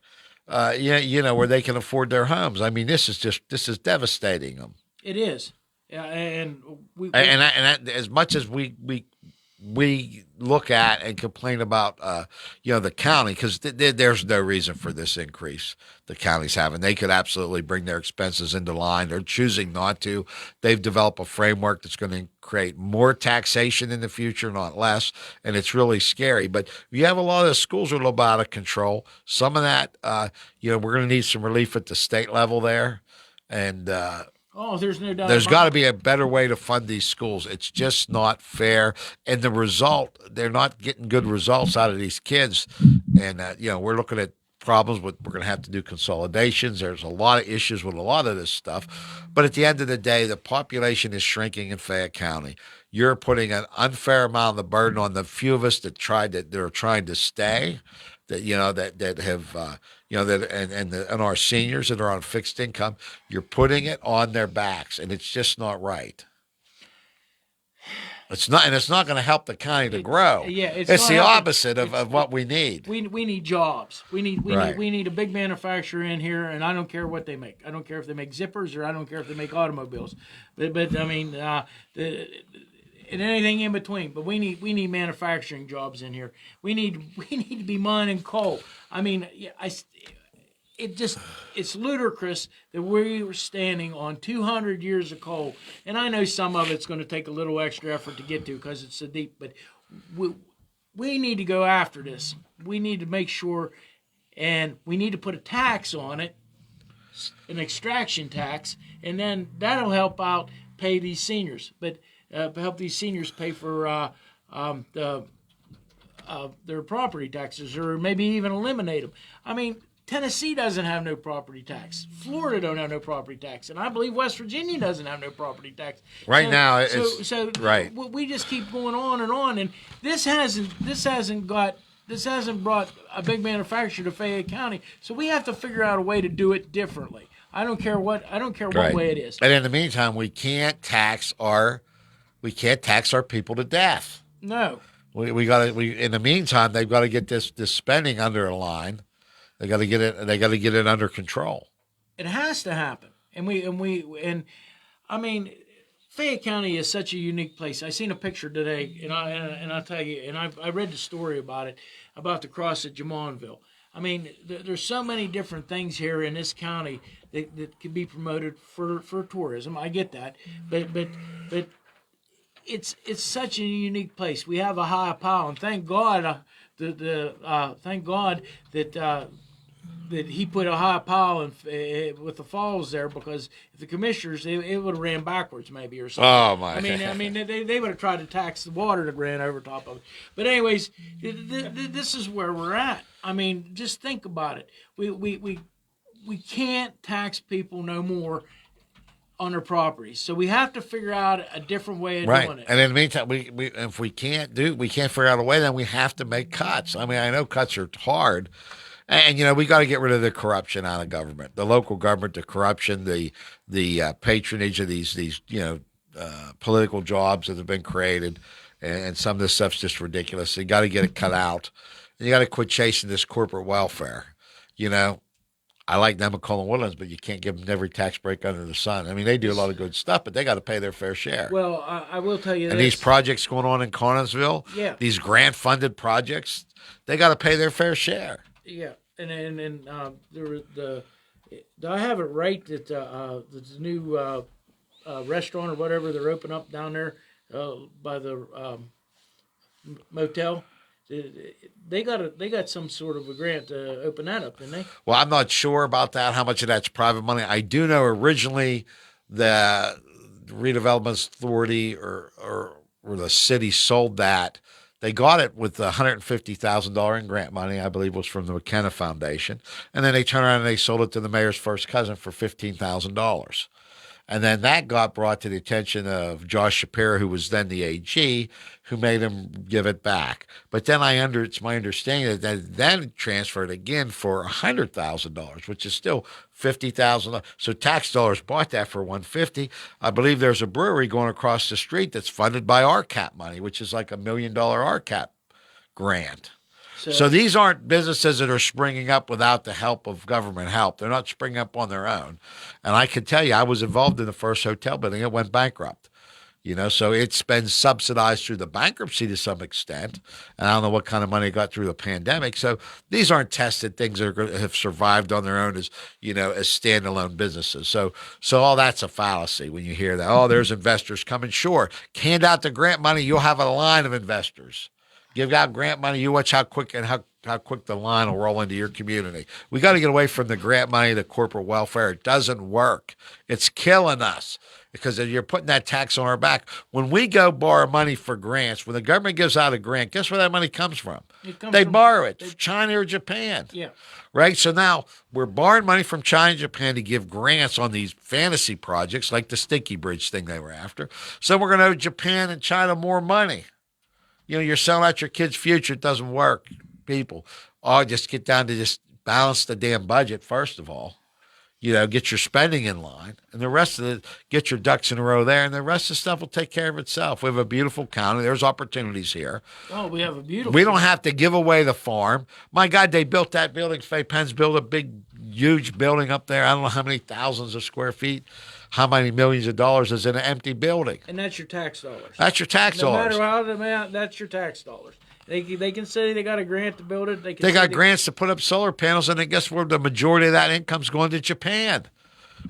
Where they can afford their homes. I mean, this is devastating them. It is, and as much as we look at and complain about the county, because there's no reason for this increase the county's having. They could absolutely bring their expenses into line. They're choosing not to. They've developed a framework that's going to create more taxation in the future, not less, and it's really scary. But you have a lot of the schools are a little bit out of control. Some of that, we're going to need some relief at the state level there, and there's no doubt. There's got to be a better way to fund these schools. It's just not fair. And the result, they're not getting good results out of these kids. And, we're looking at problems we're going to have to do consolidations. There's a lot of issues with a lot of this stuff. But at the end of the day, the population is shrinking in Fayette County. You're putting an unfair amount of the burden on the few of us that are trying to stay. that that have that and our seniors that are on fixed income. You're putting it on their backs, and it's just not right. It's not, and it's not going to help the county to grow. Yeah, it's the opposite of what we need. We need jobs. We Right. need a big manufacturer in here, and I don't care what they make. I don't care if they make zippers or I don't care if they make automobiles. But I mean, and anything in between. But we need manufacturing jobs in here. We need to be mining coal. I mean, it's ludicrous that we were standing on 200 years of coal, and I know some of it's going to take a little extra effort to get to because it's so deep, but we need to go after this. We need to make sure, and we need to put a tax on it, an extraction tax, and then that'll help out pay these seniors, but help these seniors pay for their property taxes, or maybe even eliminate them. I mean, Tennessee doesn't have no property tax. Florida don't have no property tax, and I believe West Virginia doesn't have no property tax. Right now, right. We just keep going on, and this hasn't brought a big manufacturer to Fayette County. So we have to figure out a way to do it differently. I don't care what way it is. And in the meantime, we can't tax our people to death. No. We in the meantime, they've got to get this spending under a line. They got to get it. They got to get it under control. It has to happen, and I mean, Fayette County is such a unique place. I seen a picture today, and I'll tell you, and I read the story about the cross at Jamonville. I mean, there's so many different things here in this county that can be promoted for tourism. I get that, but it's such a unique place. We have a high pile, and thank God that he put a high pile with the falls there, because if the commissioners, it would have ran backwards maybe or something. Oh my! I mean, they would have tried to tax the water that ran over top of it. But anyways, this is where we're at. I mean, just think about it. We can't tax people no more on their properties, so we have to figure out a different way of doing it. And in the meantime, if we can't figure out a way, then we have to make cuts. I mean, I know cuts are hard. And we got to get rid of the corruption out of government, the local government, the corruption, the patronage of these political jobs that have been created, and some of this stuff's just ridiculous. So you got to get it cut out, and you got to quit chasing this corporate welfare. I like Nemacolin Woodlands, but you can't give them every tax break under the sun. I mean, they do a lot of good stuff, but they got to pay their fair share. Well, I will tell you and this. These projects going on in Connellsville, these grant-funded projects, they got to pay their fair share. Yeah. And do I have it right that the new restaurant or whatever they're opening up down there by the motel? They got some sort of a grant to open that up, didn't they? Well, I'm not sure about that. How much of that's private money? I do know originally the Redevelopment Authority or the city sold that. They got it with $150,000 in grant money, I believe was from the McKenna Foundation. And then they turned around and they sold it to the mayor's first cousin for $15,000. And then that got brought to the attention of Josh Shapiro, who was then the AG, who made him give it back. But then it's my understanding that then transferred again for $100,000, which is still $50,000. So tax dollars bought that for $150,000. I believe there's a brewery going across the street that's funded by RCAP money, which is like $1 million RCAP grant. So these aren't businesses that are springing up without the help of government help. They're not springing up on their own. And I can tell you, I was involved in the first hotel building. It went bankrupt. So it's been subsidized through the bankruptcy to some extent. And I don't know what kind of money it got through the pandemic. So these aren't tested things that have survived on their own as standalone businesses. So all that's a fallacy when you hear that. Oh, there's investors coming. Sure. Hand out the grant money. You'll have a line of investors. Give out grant money. You watch how quick the line will roll into your community. We got to get away from the grant money, the corporate welfare. It doesn't work. It's killing us because you're putting that tax on our back. When we go borrow money for grants, when the government gives out a grant, guess where that money comes from? They borrow it from China or Japan. Yeah. Right? So now we're borrowing money from China and Japan to give grants on these fantasy projects like the Stinky Bridge thing they were after. So we're going to owe Japan and China more money. You're selling out your kid's future. It doesn't work. people. Oh, just get down to just balance the damn budget, first of all. Get your spending in line, and the rest of it, get your ducks in a row there, and the rest of the stuff will take care of itself. We have a beautiful county. There's opportunities here. Oh, we have a beautiful. We don't have to give away the farm. My God, they built that building. Fay Penn's built a big, huge building up there. I don't know how many thousands of square feet, how many millions of dollars is in an empty building. And that's your tax dollars. That's your tax dollars. No matter how the amount, that's your tax dollars. They can say they got a grant to build it. They got grants to put up solar panels, and then guess where the majority of that income's going to? Japan.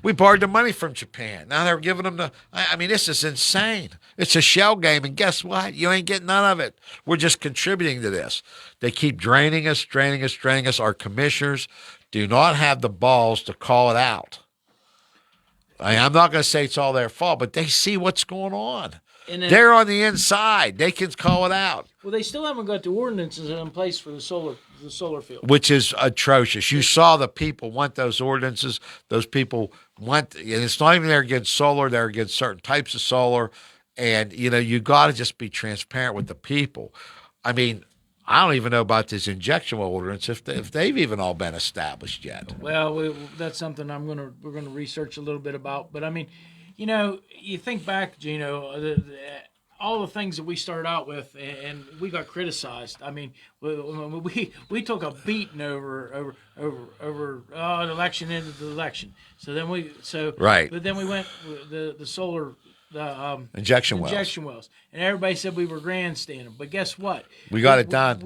We borrowed the money from Japan. Now they're giving them this is insane. It's a shell game, and guess what? You ain't getting none of it. We're just contributing to this. They keep draining us. Our commissioners do not have the balls to call it out. I'm not going to say it's all their fault, but they see what's going on. And then, they're on the inside. They can call it out. Well, they still haven't got the ordinances in place for the solar field, which is atrocious. You saw the people want those ordinances. Those people want, and it's not even they're against solar. They're against certain types of solar, and you got to just be transparent with the people. I mean, I don't even know about this injection well ordinance if they've even all been established yet. Well, that's something we're gonna research a little bit about. But I mean, you think back, Gino, all the things that we started out with, and we got criticized. I mean, we took a beating over the election into the election. So then right. But then we went with the solar. The injection wells, and everybody said we were grandstanding. But guess what? We got it done.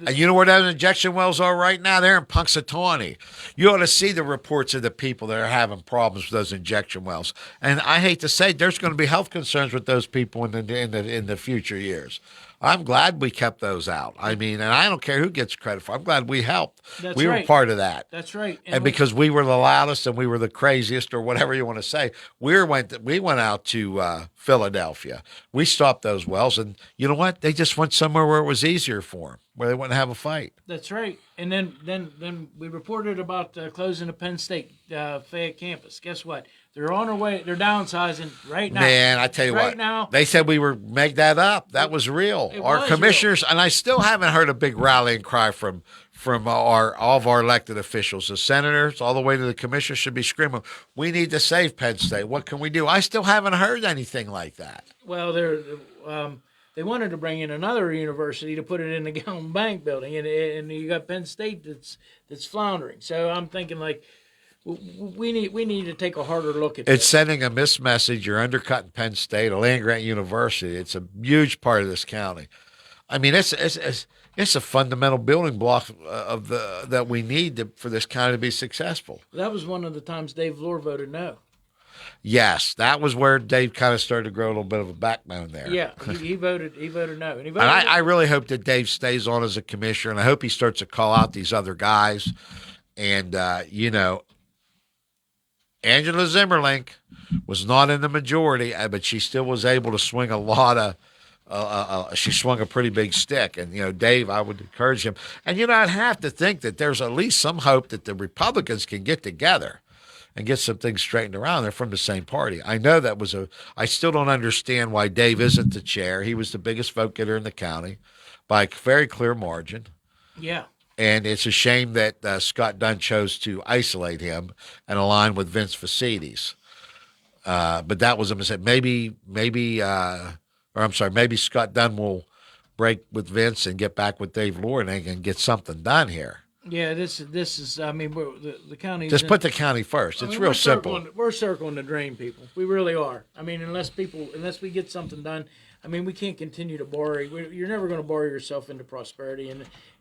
And you know where those injection wells are right now? They're in Punxsutawney. You ought to see the reports of the people that are having problems with those injection wells. And I hate to say, there's going to be health concerns with those people in the future years. I'm glad we kept those out. I mean, and I don't care who gets credit for it. I'm glad we helped. We were part of that. That's right. And because we were the loudest and we were the craziest or whatever you want to say, we went out to Philadelphia. We stopped those wells, and you know what? They just went somewhere where it was easier for them, where they wouldn't have a fight. That's right. And then we reported about closing the Penn State Fayette campus. Guess what? They're on their way. They're downsizing right now. Man, I tell you what. Right now. They said we were make that up. That was real. Our commissioners, and I still haven't heard a big rallying cry from all of our elected officials. The senators, all the way to the commissioners, should be screaming, we need to save Penn State. What can we do? I still haven't heard anything like that. Well, they wanted to bring in another university to put it in the Gallo Bank building, and you got Penn State that's floundering. So I'm thinking like, we need to take a harder look at It's sending a missed message. You're undercutting Penn State, a land-grant university. It's a huge part of this county. I mean, it's a fundamental building block that we need for this county to be successful. That was one of the times Dave Lohr voted no. Yes, that was where Dave kind of started to grow a little bit of a backbone there. Yeah, he voted no. And I really hope that Dave stays on as a commissioner, and I hope he starts to call out these other guys. And, Angela Zimmerlink was not in the majority, but she still was able to swing a lot of she swung a pretty big stick. And, Dave, I would encourage him. And, I'd have to think that there's at least some hope that the Republicans can get together and get some things straightened around. They're from the same party. I know I still don't understand why Dave isn't the chair. He was the biggest vote getter in the county by a very clear margin. Yeah. And it's a shame that Scott Dunn chose to isolate him and align with Vince Facilities. But that was a mistake. Maybe Scott Dunn will break with Vince and get back with Dave Lohr, and they can get something done here. Yeah, this is. I mean, the county. Just put the county first. It's real simple. We're circling the drain, people. We really are. I mean, unless we get something done. I mean, we can't continue to borrow. You're never going to borrow yourself into prosperity.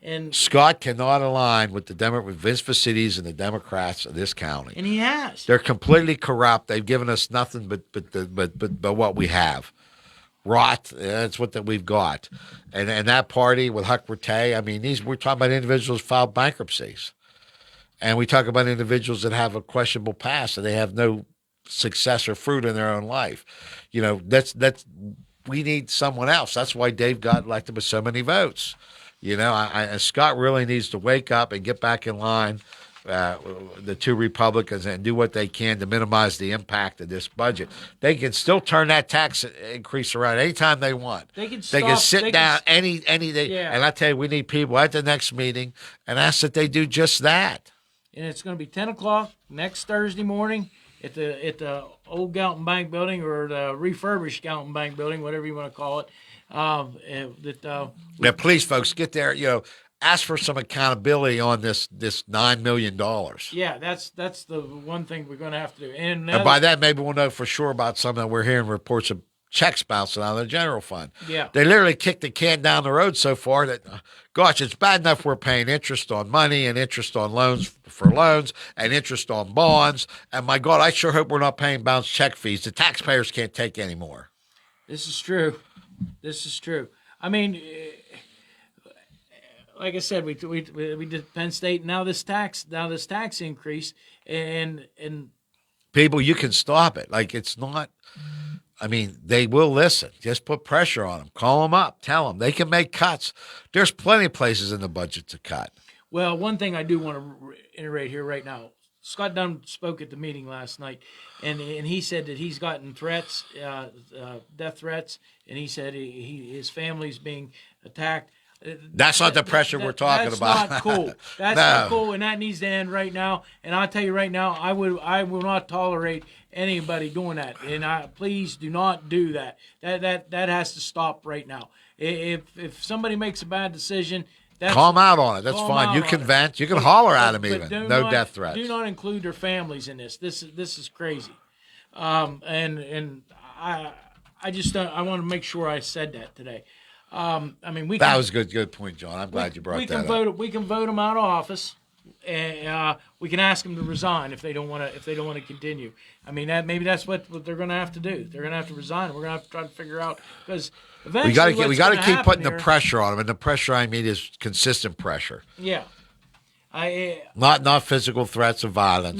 And Scott cannot align with with Vince Facilities and the Democrats of this county. And he has. They're completely corrupt. They've given us nothing but what we have. Rot. That's what we've got. And that party with Huck Rattay, I mean, we're talking about individuals who filed bankruptcies. And we talk about individuals that have a questionable past and they have no success or fruit in their own life. We need someone else. That's why Dave got elected with so many votes. Scott really needs to wake up and get back in line the two Republicans and do what they can to minimize the impact of this budget, they can still turn that tax increase around anytime they want. They can sit down any day. Yeah. And I tell you, we need people at the next meeting and ask that they do just that. And it's going to be 10 o'clock next Thursday morning at the old Galton Bank building, or the refurbished Galton Bank building, whatever you want to call it. Yeah, please, folks, get there. Ask for some accountability on this $9 million. Yeah, that's the one thing we're going to have to do. And by that, maybe we'll know for sure about something. We're hearing reports of checks bouncing out of the general fund. Yeah. They literally kicked the can down the road so far that, gosh, it's bad enough we're paying interest on money and interest on loans for loans and interest on bonds. And my God, I sure hope we're not paying bounce check fees. The taxpayers can't take any more. This is true. I mean, like I said, we did Penn State. Now this tax increase, and people, you can stop it. Like, it's not. I mean, they will listen. Just put pressure on them. Call them up. Tell them they can make cuts. There's plenty of places in the budget to cut. Well, one thing I do want to iterate here right now. Scott Dunn spoke at the meeting last night, and he said that he's gotten threats, death threats, and he said his family's being attacked. That's not the pressure we're talking about. That's not cool. That's not cool, and that needs to end right now. And I'll tell you right now, I will not tolerate anybody doing that. And please do not do that. That has to stop right now. If somebody makes a bad decision, call them out on it. That's fine. You can vent. You can holler at them even. No death threats. Do not include their families in this. This is crazy. And I just I want to make sure I said that today. I mean, that was a good point, John. I'm glad you brought that up. We can vote them out of office, and we can ask them to resign if they don't want to continue. I mean, maybe that's what they're going to have to do. They're going to have to resign. We're going to have to try to figure out, because eventually we got to keep putting the pressure on them, and the pressure I mean is consistent pressure. Yeah, not physical threats of violence.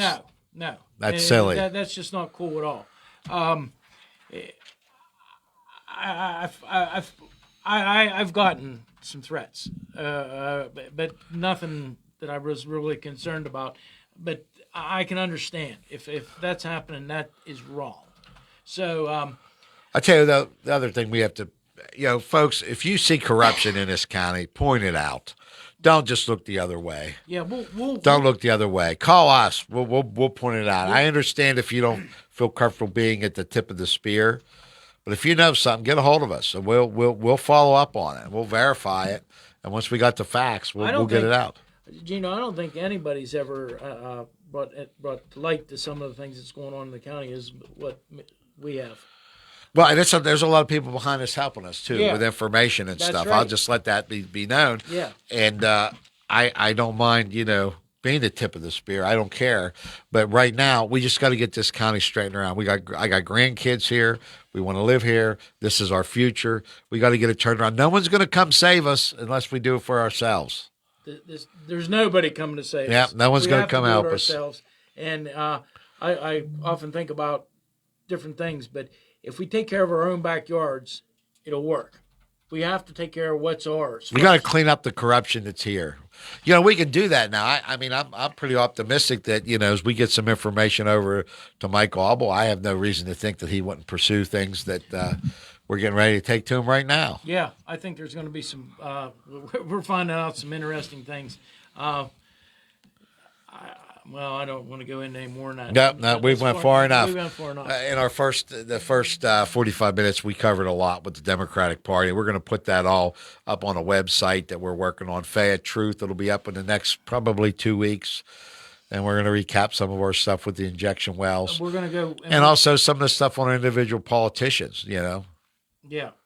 No, that's silly. That's just not cool at all. I've gotten some threats, but nothing that I was really concerned about. But I can understand if that's happening, that is wrong. So I tell you the other thing we have to, folks, if you see corruption in this county, point it out. Don't just look the other way. Yeah, don't look the other way. Call us. We'll point it out. I understand if you don't feel comfortable being at the tip of the spear. But if you know something, get a hold of us, and we'll follow up on it. We'll verify it, and once we got the facts, we'll get it out. Gino, I don't think anybody's ever brought light to some of the things that's going on in the county as what we have. Well, and there's a lot of people behind us helping us too with information and stuff. Right. I'll just let that be known. Yeah. And I don't mind, being the tip of the spear. I don't care. But right now, we just got to get this county straightened around. I got grandkids here. We want to live here. This is our future. We got to get it turned around. No one's going to come save us unless we do it for ourselves. There's nobody coming to save us. Yeah, no one's going to come help us. And I often think about different things, but if we take care of our own backyards, it'll work. We have to take care of what's ours. We got to clean up the corruption that's here. We can do that now. I mean, I'm pretty optimistic that, as we get some information over to Mike Auble, I have no reason to think that he wouldn't pursue things that we're getting ready to take to him right now. Yeah, I think there's going to be some we're finding out some interesting things. I don't want to go into any more than that. No, we went far enough. We went far enough. In the first 45 minutes, we covered a lot with the Democratic Party. We're going to put that all up on a website that we're working on, Fayette Truth. It'll be up in the next probably 2 weeks. And we're going to recap some of our stuff with the injection wells. We're going to go. And also some of the stuff on individual politicians, Yeah.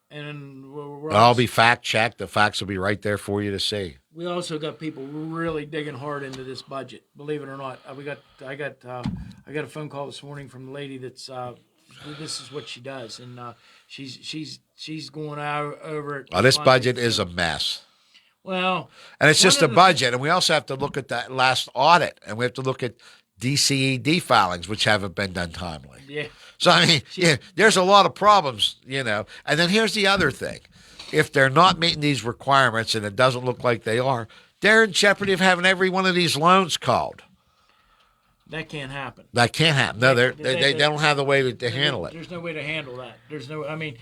And it'll all be fact-checked. The facts will be right there for you to see. We also got people really digging hard into this budget. Believe it or not, I got a phone call this morning from the lady that's this is what she does, and she's going out over it. This budget is a mess. Well, and it's just a budget, and we also have to look at that last audit, and we have to look at DCED filings, which haven't been done timely. Yeah. So I mean, there's a lot of problems, And then here's the other thing. If they're not meeting these requirements and it doesn't look like they are, they're in jeopardy of having every one of these loans called. That can't happen. That can't happen. No, they don't have the way to handle it. There's no way to handle that. There's no. I mean,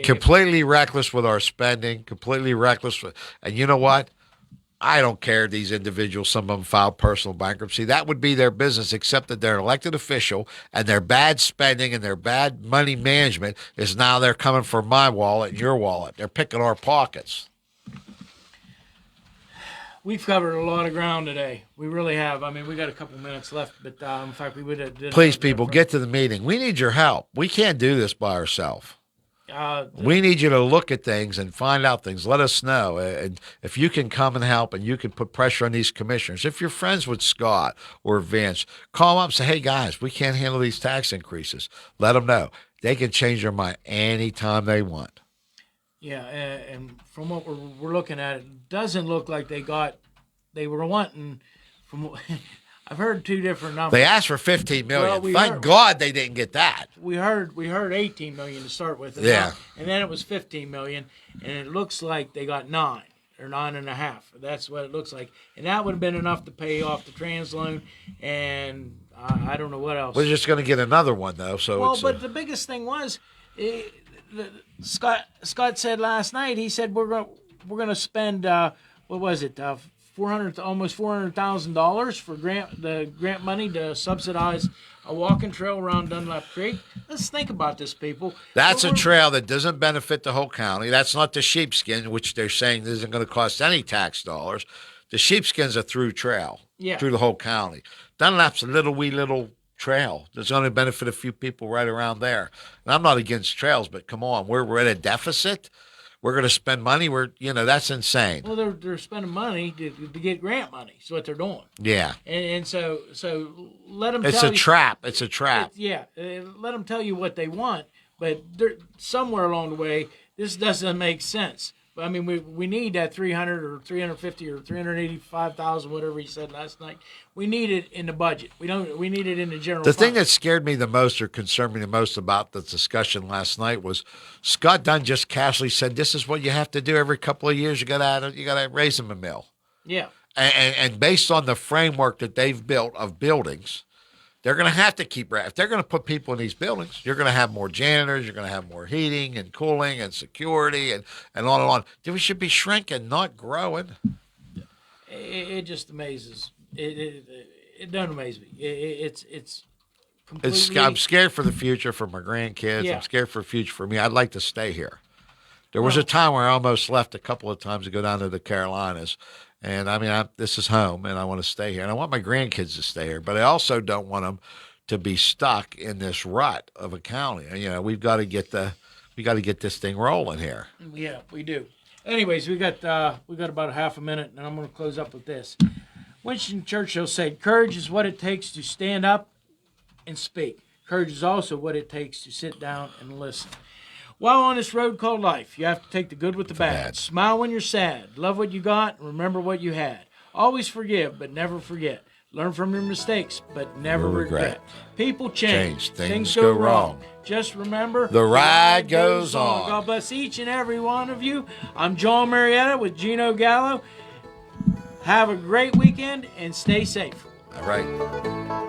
Completely reckless with our spending. Completely reckless with, and you know what? I don't care if these individuals, some of them filed personal bankruptcy. That would be their business, except that they're an elected official and their bad spending and their bad money management is now they're coming for my wallet and your wallet. They're picking our pockets. We've covered a lot of ground today. We really have. I mean, we got a couple minutes left, but in fact, we would have. Please, people, get to the meeting. We need your help. We can't do this by ourselves. We need you to look at things and find out things. Let us know. And if you can come and help and you can put pressure on these commissioners. If you're friends with Scott or Vince, call them up and say, hey, guys, we can't handle these tax increases. Let them know. They can change their mind anytime they want. Yeah, and from what we're looking at, it doesn't look like they were wanting from. I've heard two different numbers. They asked for $15 million. Well, Thank God they didn't get that. We heard $18 million to start with. And then it was $15 million, and it looks like they got 9 or 9.5. That's what it looks like, and that would have been enough to pay off the trans loan, and I don't know what else. We're just going to get another one though. So well, but the biggest thing was, Scott said last night. He said we're going to spend what was it? Almost $400,000 for grant money to subsidize a walking trail around Dunlap Creek. Let's think about this, people. That's a trail that doesn't benefit the whole county. That's not the sheepskin, which they're saying isn't going to cost any tax dollars. The sheepskin's a through trail through the whole county. Dunlap's a wee little trail that's going to benefit a few people right around there. And I'm not against trails, but come on, we're at a deficit. We're going to spend money. That's insane. Well, they're spending money to get grant money. Is what they're doing. Yeah. And so let them. It's a trap. It's a trap. Let them tell you what they want, but somewhere along the way, this doesn't make sense. I mean, we need that 300 or 350 or 385,000, whatever he said last night. We need it in the budget. We need it in the general fund. The thing that scared me the most or concerned me the most about the discussion last night was Scott Dunn just casually said, "This is what you have to do every couple of years. You got to raise them a mill." Yeah. And based on the framework that they've built of buildings, they're going to have to keep, if they're going to put people in these buildings, you're going to have more janitors, you're going to have more heating and cooling and security and on and on. We should be shrinking, not growing. It just amazes. It doesn't amaze me. It's completely. I'm scared for the future for my grandkids. Yeah. I'm scared for the future for me. I'd like to stay here. There was a time where I almost left a couple of times to go down to the Carolinas. And I mean, this is home, and I want to stay here, and I want my grandkids to stay here. But I also don't want them to be stuck in this rut of a county. We've got to get this thing rolling here. Yeah, we do. Anyways, we got about a half a minute, and I'm going to close up with this. Winston Churchill said, "Courage is what it takes to stand up and speak. Courage is also what it takes to sit down and listen." While on this road called life, you have to take the good with the bad. Smile when you're sad. Love what you got and remember what you had. Always forgive, but never forget. Learn from your mistakes, but never regret. People change. Things go wrong. Just remember, the ride goes on. God bless each and every one of you. I'm John Marietta with Gino Gallo. Have a great weekend and stay safe. All right.